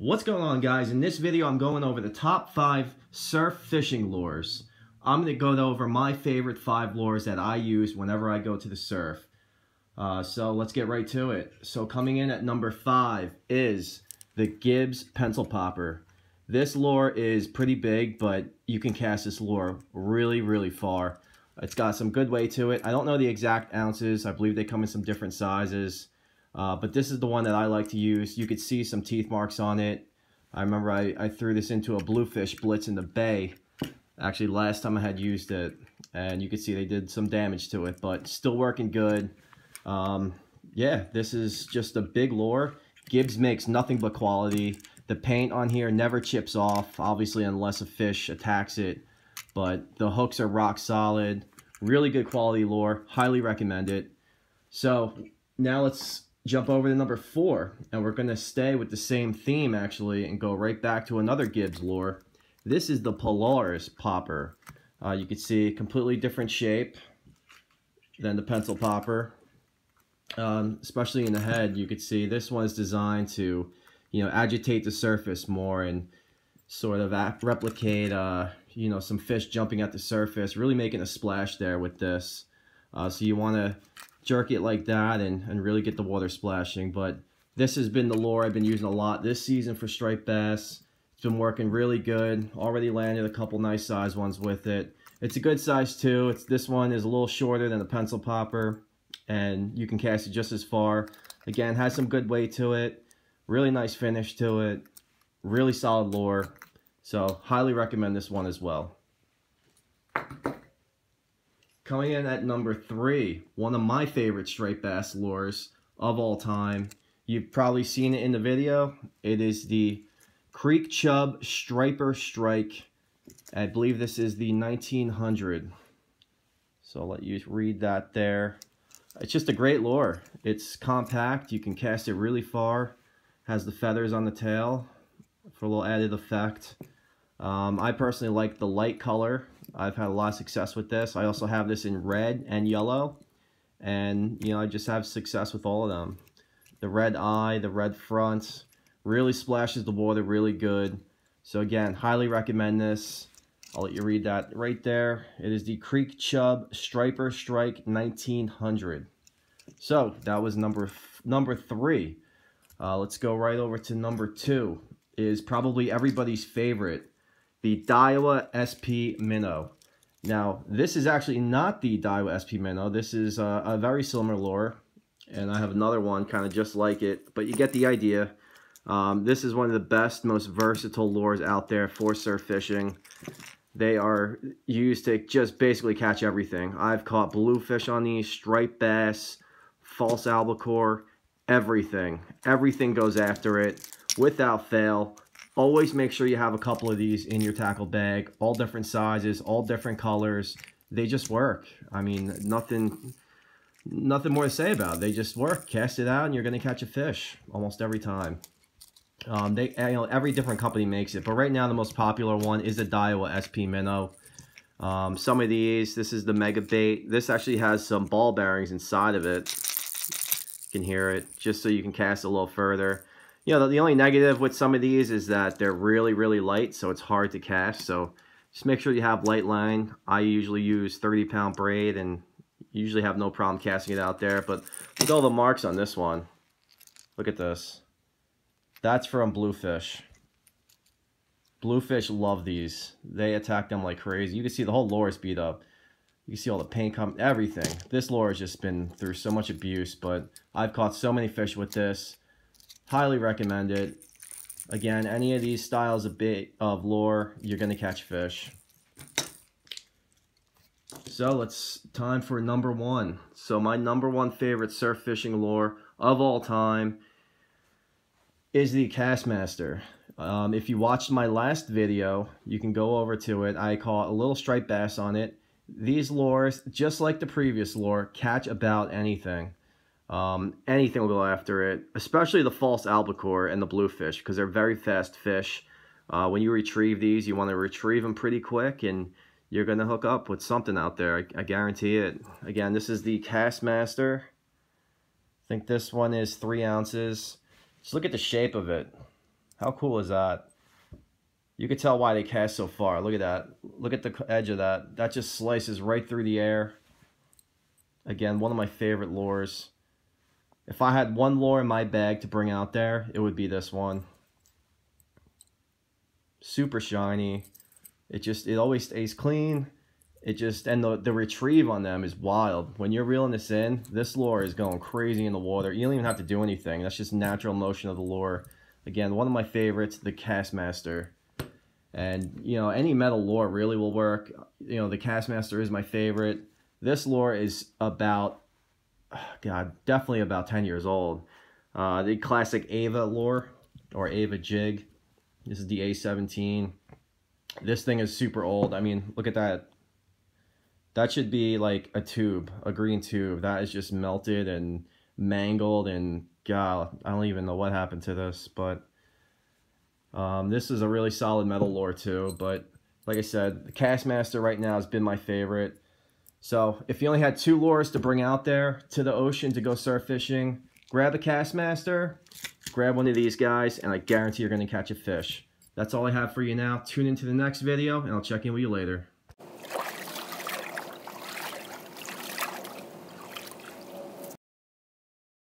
What's going on, guys? In this video I'm going over the top 5 surf fishing lures. I'm going to go over my favorite 5 lures that I use whenever I go to the surf. So let's get right to it. So coming in at number 5 is the Gibbs pencil popper. This lure is pretty big, but you can cast this lure really far. It's got some good weight to it. I don't know the exact ounces. I believe they come in some different sizes. But this is the one that I like to use. You could see some teeth marks on it. I remember I threw this into a bluefish blitz in the bay. Actually, last time I had used it, and you could see they did some damage to it, but still working good. Yeah, this is just a big lure. Gibbs makes nothing but quality. The paint on here never chips off, obviously unless a fish attacks it. But the hooks are rock solid. Really good quality lure. Highly recommend it. So now let's jump over to number 4, and we're going to stay with the same theme actually and go right back to another Gibbs lure. This is the Polaris popper. You can see completely different shape than the pencil popper. Especially in the head, you could see this one is designed to, agitate the surface more and sort of replicate, some fish jumping at the surface, really making a splash there with this. So you want to jerk it like that and really get the water splashing. But this has been the lure I've been using a lot this season for striped bass. It's been working really good. Already landed a couple nice size ones with it. It's a good size too. This one is a little shorter than the pencil popper, and you can cast it just as far. Again, has some good weight to it. Really nice finish to it. Really solid lure. So highly recommend this one as well. Coming in at number 3, one of my favorite striped bass lures of all time. You've probably seen it in the video. It is the Creek Chub Striper Strike. I believe this is the 1900. So I'll let you read that there. It's just a great lure. It's compact. You can cast it really far. Has the feathers on the tail for a little added effect. I personally like the light color. I've had a lot of success with this. I also have this in red and yellow, and I just have success with all of them. The red eye, the red front, really splashes the water really good. So again, highly recommend this. I'll let you read that right there. It is the Creek Chub Striper Strike 1900. So that was number 3. Let's go right over to number 2. Is probably everybody's favorite, the Diawa SP Minnow. Now, this is actually not the Diawa SP Minnow. This is a very similar lure, and I have another one kind of just like it, but you get the idea. This is one of the best, most versatile lures out there for surf fishing. They are used to just basically catch everything. I've caught bluefish on these, striped bass, false albacore, everything. Everything goes after it without fail. Always make sure you have a couple of these in your tackle bag, all different sizes, all different colors. They just work. I mean, nothing more to say about it. They just work. Cast it out and you're going to catch a fish almost every time. Every different company makes it, but right now the most popular one is the Diawa SP Minnow. Some of these, this is the Mega Bait. This actually has some ball bearings inside of it. You can hear it, just so you can cast a little further. The only negative with some of these is that they're really light, so it's hard to cast. So just make sure you have light line. I usually use 30-pound braid and usually have no problem casting it out there. But look at all the marks on this one. Look at this. That's from bluefish. Bluefish love these. They attack them like crazy. You can see the whole lure is beat up. You can see all the paint come, everything. This lure has just been through so much abuse, but I've caught so many fish with this. Highly recommend it. Again, any of these styles of lure, you're going to catch fish. So it's time for number 1. So my number 1 favorite surf fishing lure of all time is the Castmaster. If you watched my last video, you can go over to it. I caught a little striped bass on it. These lures, just like the previous lure, catch about anything. Anything will go after it, especially the false albacore and the bluefish, because they're very fast fish. When you retrieve these, you want to retrieve them pretty quick, and you're going to hook up with something out there. I guarantee it. Again, this is the Castmaster. I think this one is 3 ounces. Just look at the shape of it. How cool is that? You can tell why they cast so far. Look at that. Look at the edge of that. That just slices right through the air. Again, one of my favorite lures. If I had one lure in my bag to bring out there, it would be this one. Super shiny. It always stays clean. And the retrieve on them is wild. When you're reeling this in, this lure is going crazy in the water. You don't even have to do anything. That's just natural motion of the lure. Again, one of my favorites, the Castmaster. And, you know, any metal lure really will work. You know, the Castmaster is my favorite. This lure is about, God, definitely about 10 years old. The classic Ava lure, or Ava jig. This is the A17. This thing is super old. I mean, look at that. That should be like a tube, a green tube. That is just melted and mangled, and God, I don't even know what happened to this, but this is a really solid metal lure too. But like I said, the Castmaster right now has been my favorite. So if you only had 2 lures to bring out there to the ocean to go surf fishing, grab the Castmaster, grab one of these guys, and I guarantee you're going to catch a fish. That's all I have for you now. Tune into the next video, and I'll check in with you later.